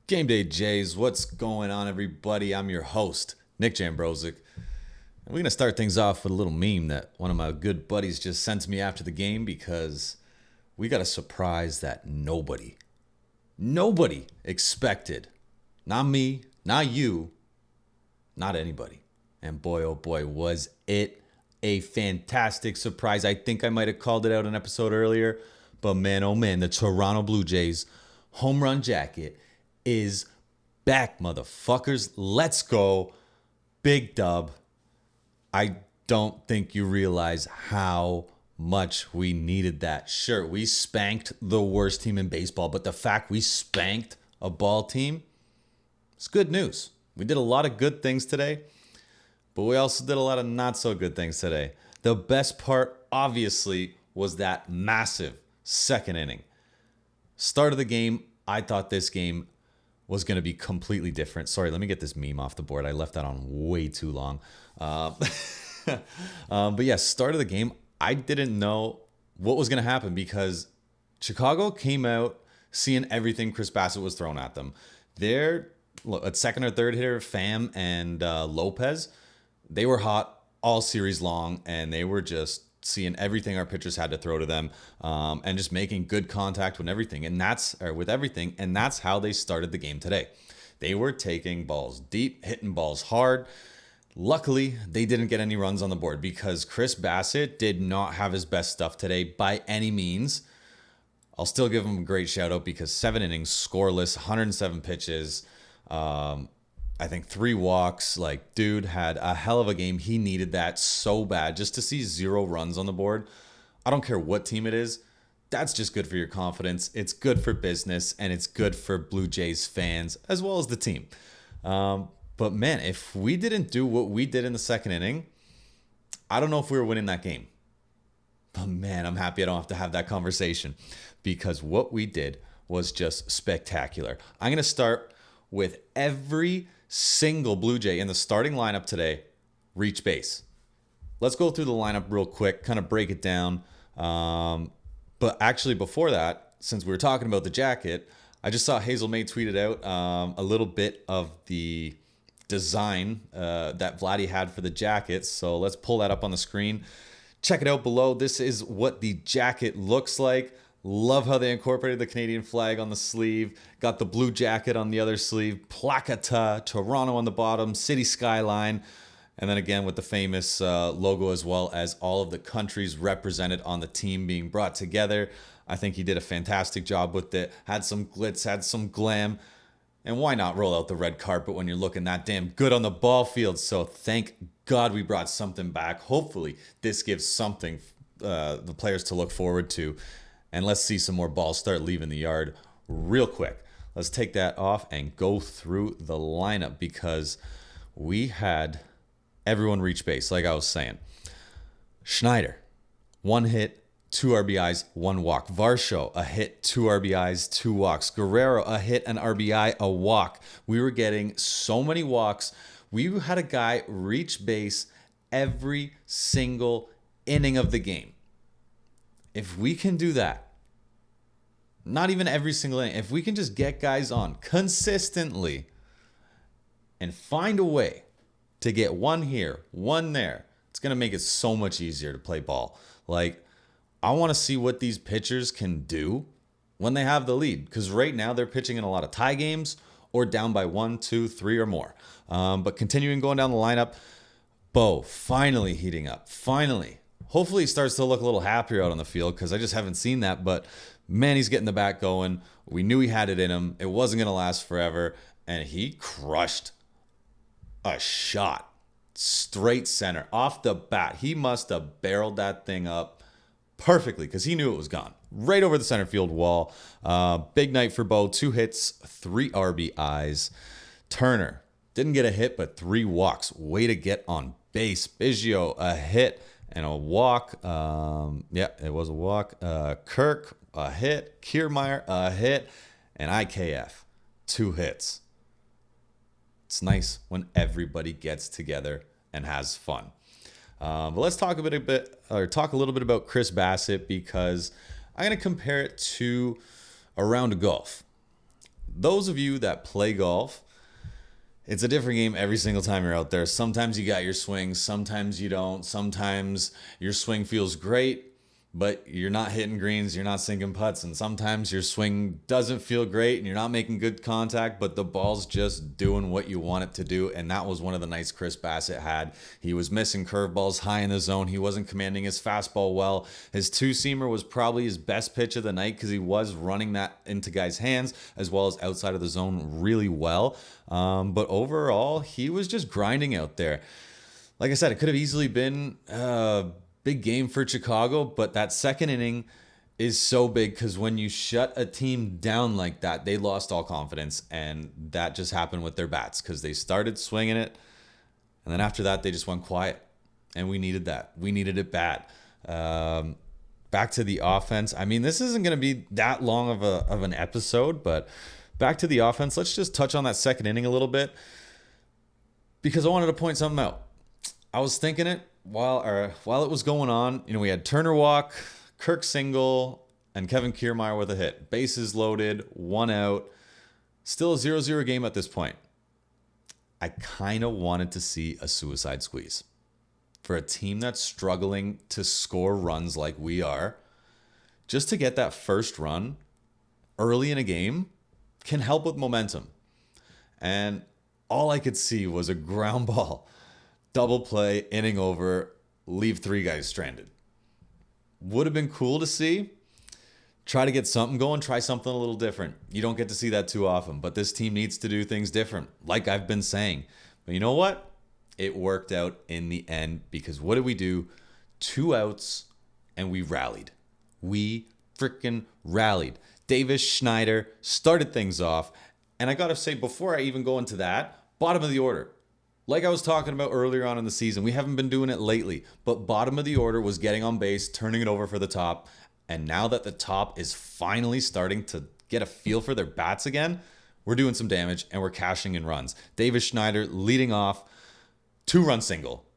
Game Day Jays, what's going on, everybody? I'm your host, Nick Jambrozik. And we're going to start things off with a little meme that one of my good buddies just sent to me after the game because we got a surprise that nobody expected. Not me, not you, not anybody. And boy, oh boy, was it a fantastic surprise. I think I might have called it out in an episode earlier, but man, oh man, the Toronto Blue Jays home run jacket is back, motherfuckers. Let's go. Big dub. I don't think you realize how much we needed that. Sure, we spanked the worst team in baseball, but the fact we spanked a ball team, it's good news. We did a lot of good things today, but we also did a lot of not so good things today. The best part, obviously, was that massive second inning. Start of the game, I thought this game was going to be completely different. Sorry, let me get this meme off the board. I left that on way too long. But yeah, start of the game, I didn't know what was going to happen because Chicago came out seeing everything Chris Bassett was throwing at them. Their second or third hitter, Pham and Lopez, they were hot all series long, and they were just seeing everything our pitchers had to throw to them, and just making good contact with everything. And that's how they started the game today. They were taking balls deep, hitting balls hard. Luckily, they didn't get any runs on the board because Chris Bassett did not have his best stuff today by any means. I'll still give him a great shout out because 7 innings, scoreless, 107 pitches, I think 3 walks. Like, dude had a hell of a game. He needed that so bad. Just to see 0 runs on the board, I don't care what team it is, that's just good for your confidence. It's good for business, and it's good for Blue Jays fans as well as the team. But man, if we didn't do what we did in the second inning, I don't know if we were winning that game. But man, I'm happy I don't have to have that conversation because what we did was just spectacular. I'm going to start with every single Blue Jay in the starting lineup today reach base. Let's go through the lineup real quick, kind of break it down. But actually before that, since we were talking about the jacket, I just saw Hazel May tweeted out a little bit of the design that Vladdy had for the jacket. So let's pull that up on the screen. Check it out below. This is what the jacket looks like. Love how they incorporated the Canadian flag on the sleeve. Got the blue jacket on the other sleeve. Placata, Toronto on the bottom, city skyline. And then again with the famous logo, as well as all of the countries represented on the team being brought together. I think he did a fantastic job with it. Had some glitz, had some glam. And why not roll out the red carpet when you're looking that damn good on the ball field? So thank God we brought something back. Hopefully this gives something the players to look forward to. And let's see some more balls start leaving the yard real quick. Let's take that off and go through the lineup because we had everyone reach base, like I was saying. Schneider, 1 hit, 2 RBIs, 1 walk. Varsho, a hit, 2 RBIs, 2 walks. Guerrero, a hit, an RBI, a walk. We were getting so many walks. We had a guy reach base every single inning of the game. If we can do that, not even every single inning, if we can just get guys on consistently and find a way to get 1 here, 1 there, it's going to make it so much easier to play ball. Like, I want to see what these pitchers can do when they have the lead. Because right now they're pitching in a lot of tie games or down by 1, 2, 3 or more. But continuing going down the lineup, Bo finally heating up. Finally. Hopefully he starts to look a little happier out on the field because I just haven't seen that. But man, he's getting the bat going. We knew he had it in him. It wasn't going to last forever. And he crushed a shot straight center off the bat. He must have barreled that thing up perfectly because he knew it was gone. Right over the center field wall. Big night for Bo. 2 hits, 3 RBIs. Turner didn't get a hit, but 3 walks. Way to get on base. Biggio, a hit and a walk. Yeah, it was a walk. Kirk, a hit. Kiermaier, a hit. And IKF, 2 hits. It's nice when everybody gets together and has fun. But let's talk a little bit about Chris Bassett because I'm going to compare it to a round of golf. those of you that play golf, it's a different game every single time you're out there. Sometimes you got your swing, sometimes you don't. Sometimes your swing feels great, but you're not hitting greens, you're not sinking putts. And sometimes your swing doesn't feel great and you're not making good contact, but the ball's just doing what you want it to do. And that was one of the nights Chris Bassett had. He was missing curveballs high in the zone. He wasn't commanding his fastball well. His two-seamer was probably his best pitch of the night because he was running that into guys' hands as well as outside of the zone really well. But overall, he was just grinding out there. Like I said, it could have easily been big game for Chicago, but that second inning is so big because when you shut a team down like that, they lost all confidence, and that just happened with their bats because they started swinging it, and then after that, they just went quiet, and we needed that. We needed it bad. Back to the offense. I mean, this isn't going to be that long of an episode, but back to the offense. Let's just touch on that second inning a little bit because I wanted to point something out. I was thinking it while it was going on. You know, we had Turner walk, Kirk single, and Kevin Kiermaier with a hit. Bases loaded, 1 out. Still a 0-0 game at this point. I kind of wanted to see a suicide squeeze. For a team that's struggling to score runs like we are, just to get that first run early in a game can help with momentum. And all I could see was a ground ball. Double play, inning over, leave 3 guys stranded. Would have been cool to see. Try to get something going, try something a little different. You don't get to see that too often, but this team needs to do things different, like I've been saying. But you know what? It worked out in the end because what did we do? 2 outs, and we rallied. We freaking rallied. Davis Schneider started things off, and I got to say, before I even go into that, bottom of the order. Like I was talking about earlier on in the season, we haven't been doing it lately, but bottom of the order was getting on base, turning it over for the top. And now that the top is finally starting to get a feel for their bats again, we're doing some damage and we're cashing in runs. Davis Schneider leading off, 2-run single.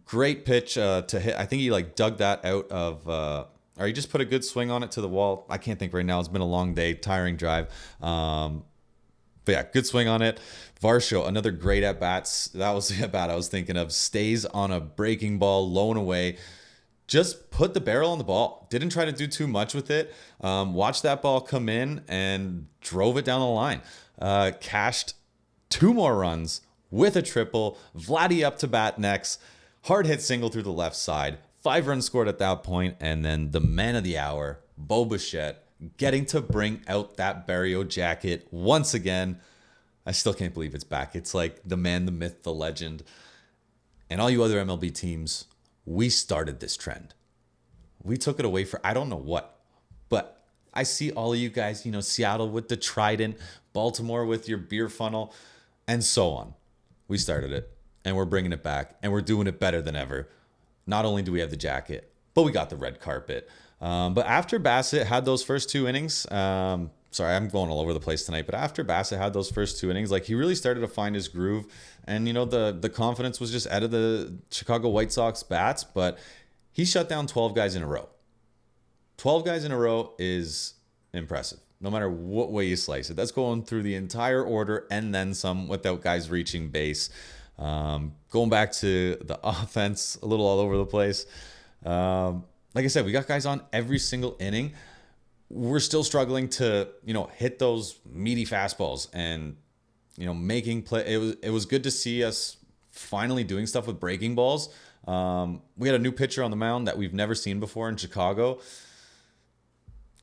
Great pitch to hit. I think he dug that out of, or he just put a good swing on it to the wall. I can't think right now. It's been a long day, tiring drive. But yeah, good swing on it. Varsho, another great at-bats. That was the at-bat I was thinking of. Stays on a breaking ball, low and away. Just put the barrel on the ball. Didn't try to do too much with it. Watched that ball come in and drove it down the line. Cashed 2 more runs with a triple. Vladdy up to bat next. Hard hit single through the left side. 5 runs scored at that point. And then the man of the hour, Bo Bichette, getting to bring out that Barrio jacket once again. I still can't believe it's back. It's like the man, the myth, the legend. And all you other MLB teams, we started this trend. We took it away for I don't know what. But I see all of you guys, Seattle with the Trident, Baltimore with your beer funnel, and so on. We started it, and we're bringing it back, and we're doing it better than ever. Not only do we have the jacket, but we got the red carpet. But after Bassett had those first 2 innings, sorry, I'm going all over the place tonight, but after Bassett had those first 2 innings, he really started to find his groove. And, the confidence was just out of the Chicago White Sox bats, but he shut down 12 guys in a row. 12 guys in a row is impressive, no matter what way you slice it. That's going through the entire order and then some without guys reaching base. Going back to the offense, a little all over the place. Like I said, we got guys on every single inning. We're still struggling to, hit those meaty fastballs and, making play. It was good to see us finally doing stuff with breaking balls. We had a new pitcher on the mound that we've never seen before in Chicago.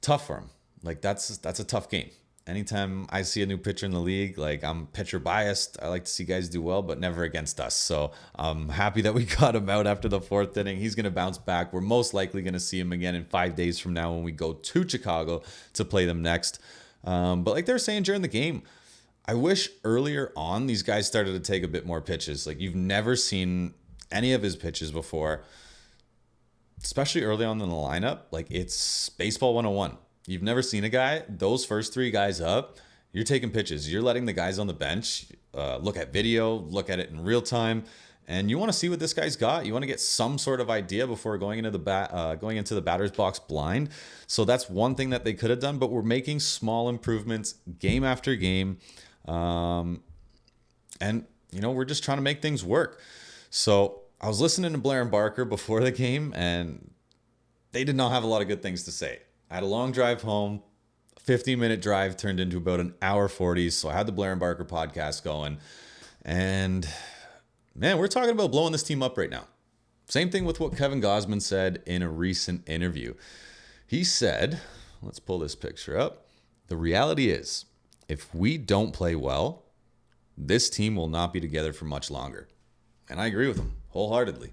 Tough for him. That's a tough game. Anytime I see a new pitcher in the league, I'm pitcher biased. I like to see guys do well, but never against us. So I'm happy that we got him out after the 4th inning. He's going to bounce back. We're most likely going to see him again in 5 days from now when we go to Chicago to play them next. But like they were saying during the game, I wish earlier on these guys started to take a bit more pitches. You've never seen any of his pitches before, especially early on in the lineup. It's baseball 101. You've never seen a guy, those first 3 guys up, you're taking pitches. You're letting the guys on the bench look at video, look at it in real time, And you want to see what this guy's got. You want to get some sort of idea before going into the batter's box blind. So that's one thing that they could have done. But we're making small improvements game after game, and we're just trying to make things work. So I was listening to Blair and Barker before the game, and they did not have a lot of good things to say. I had a long drive home. 15-minute drive turned into about an hour 40. So I had the Blair and Barker podcast going, and man, we're talking about blowing this team up right now. Same thing with what Kevin Gausman said in a recent interview. He said, let's pull this picture up. The reality is, if we don't play well, this team will not be together for much longer. And I agree with him wholeheartedly.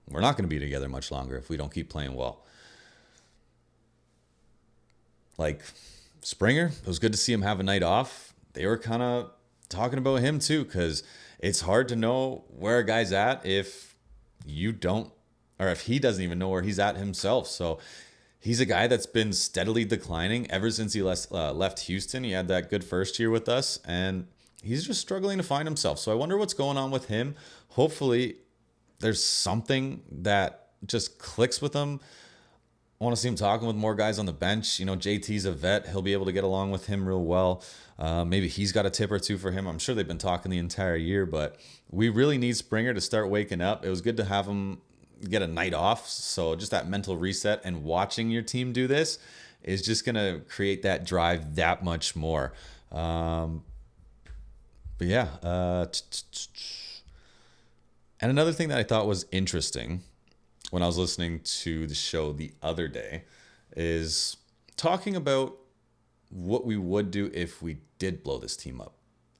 We're not going to be together much longer if we don't keep playing well. Like Springer, it was good to see him have a night off. They were kind of talking about him too, because it's hard to know where a guy's at if you don't, or if he doesn't even know where he's at himself. So he's a guy that's been steadily declining ever since he left Houston. He had that good first year with us, and he's just struggling to find himself. So I wonder what's going on with him. Hopefully there's something that just clicks with him. I want to see him talking with more guys on the bench. JT's a vet. He'll be able to get along with him real well. Maybe he's got a tip or two for him. I'm sure they've been talking the entire year, but we really need Springer to start waking up. It was good to have him get a night off. So just that mental reset, and watching your team do this is just going to create that drive that much more. But yeah. And another thing that I thought was interesting when I was listening to the show the other day is talking about what we would do if we did blow this team up.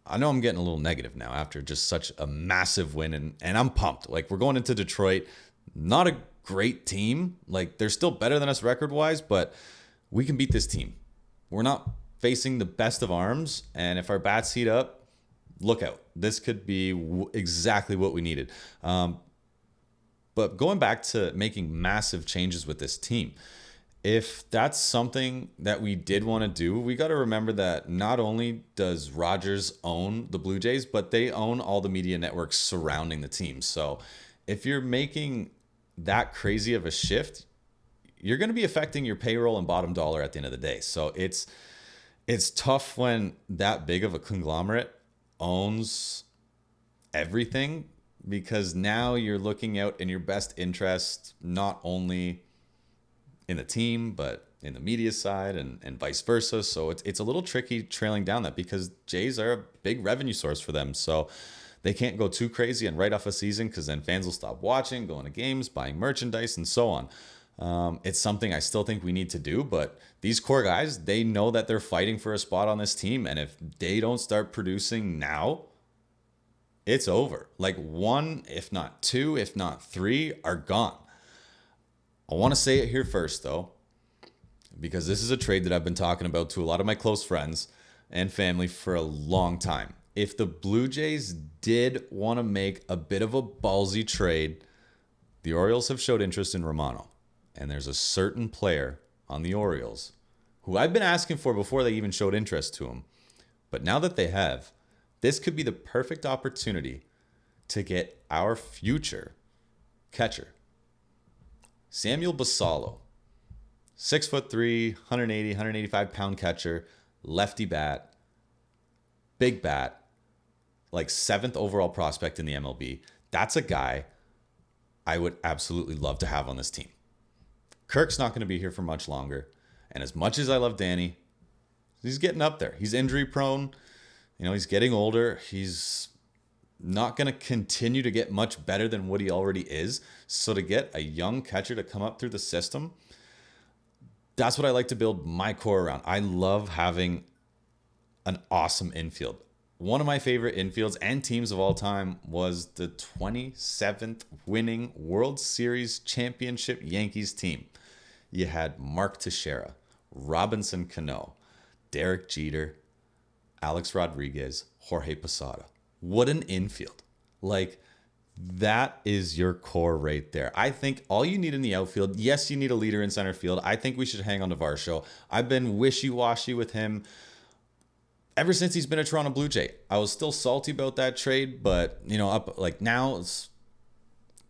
I know I'm getting a little negative now after just such a massive win, and I'm pumped. Like, we're going into Detroit, not a great team. Like, they're still better than us record-wise, but we can beat this team. We're not facing the best of arms, and if our bats heat up, look out. This could be exactly what we needed. But going back to making massive changes with this team, if that's something that we did want to do, we got to remember that not only does Rogers own the Blue Jays, but they own all the media networks surrounding the team. So if you're making that crazy of a shift, you're going to be affecting your payroll and bottom dollar at the end of the day. So it's tough when that big of a conglomerate owns everything, because now you're looking out in your best interest, not only in the team, but in the media side and vice versa. So it's a little tricky trailing down that, because Jays are a big revenue source for them. So they can't go too crazy and write off a season, because then fans will stop watching, going to games, buying merchandise, and so on. It's something I still think we need to do, but these core guys, they know that they're fighting for a spot on this team. And if they don't start producing now, it's over. Like, one, if not two, if not three, are gone. I want to say it here first, though, because this is a trade that I've been talking about to a lot of my close friends and family for a long time. If the Blue Jays did want to make a bit of a ballsy trade, the Orioles have showed interest in Romano. And there's a certain player on the Orioles who I've been asking for before they even showed interest to him. But now that they have, this could be the perfect opportunity to get our future catcher. Samuel Basallo, 6'3", 180, 185 pound catcher, lefty bat, big bat, like 7th overall prospect in the MLB. That's a guy I would absolutely love to have on this team. Kirk's not going to be here for much longer. And as much as I love Danny, he's getting up there. He's injury prone. He's getting older. He's not going to continue to get much better than what he already is. So to get a young catcher to come up through the system, that's what I like to build my core around. I love having an awesome infield. One of my favorite infields and teams of all time was the 27th winning World Series championship Yankees team. You had Mark Teixeira, Robinson Cano, Derek Jeter, Alex Rodriguez, Jorge Posada. What an infield. Like, that is your core right there. I think all you need in the outfield, yes, you need a leader in center field. I think we should hang on to Varsho. I've been wishy-washy with him ever since he's been a Toronto Blue Jay. I was still salty about that trade, but, up like now,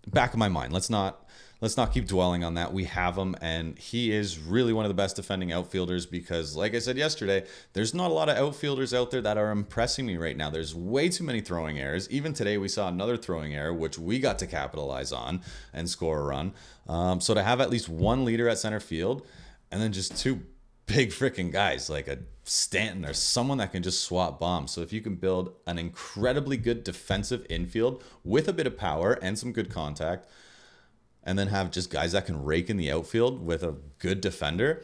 back of my mind. Let's not keep dwelling on that. We have him, and he is really one of the best defending outfielders because, like I said yesterday, there's not a lot of outfielders out there that are impressing me right now. There's way too many throwing errors. Even today, we saw another throwing error, which we got to capitalize on and score a run. So to have at least one leader at center field, and then just two big freaking guys like a Stanton or someone that can just swat bombs. So if you can build an incredibly good defensive infield with a bit of power and some good contact, and then have just guys that can rake in the outfield with a good defender,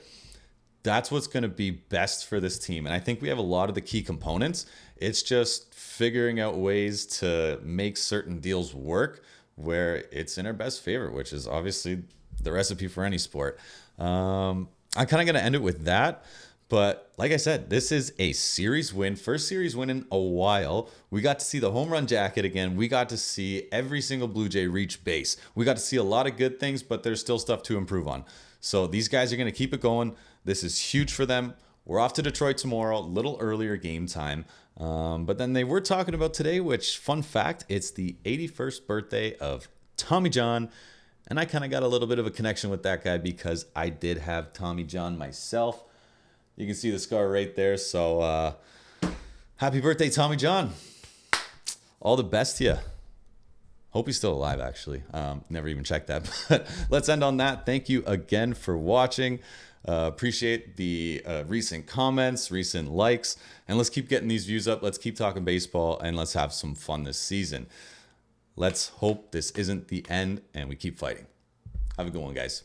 that's what's going to be best for this team. And I think we have a lot of the key components. It's just figuring out ways to make certain deals work where it's in our best favor, which is obviously the recipe for any sport. I'm kind of going to end it with that. But like I said, this is a series win, first series win in a while. We got to see the home run jacket again. We got to see every single Blue Jay reach base. We got to see a lot of good things, but there's still stuff to improve on. So these guys are going to keep it going. This is huge for them. We're off to Detroit tomorrow, a little earlier game time. But then they were talking about today, which, fun fact, it's the 81st birthday of Tommy John. And I kind of got a little bit of a connection with that guy because I did have Tommy John myself. You can see the scar right there. So happy birthday, Tommy John. All the best to you. Hope he's still alive, actually. Never even checked that. But let's end on that. Thank you again for watching. Appreciate the recent comments, recent likes. And let's keep getting these views up. Let's keep talking baseball. And let's have some fun this season. Let's hope this isn't the end and we keep fighting. Have a good one, guys.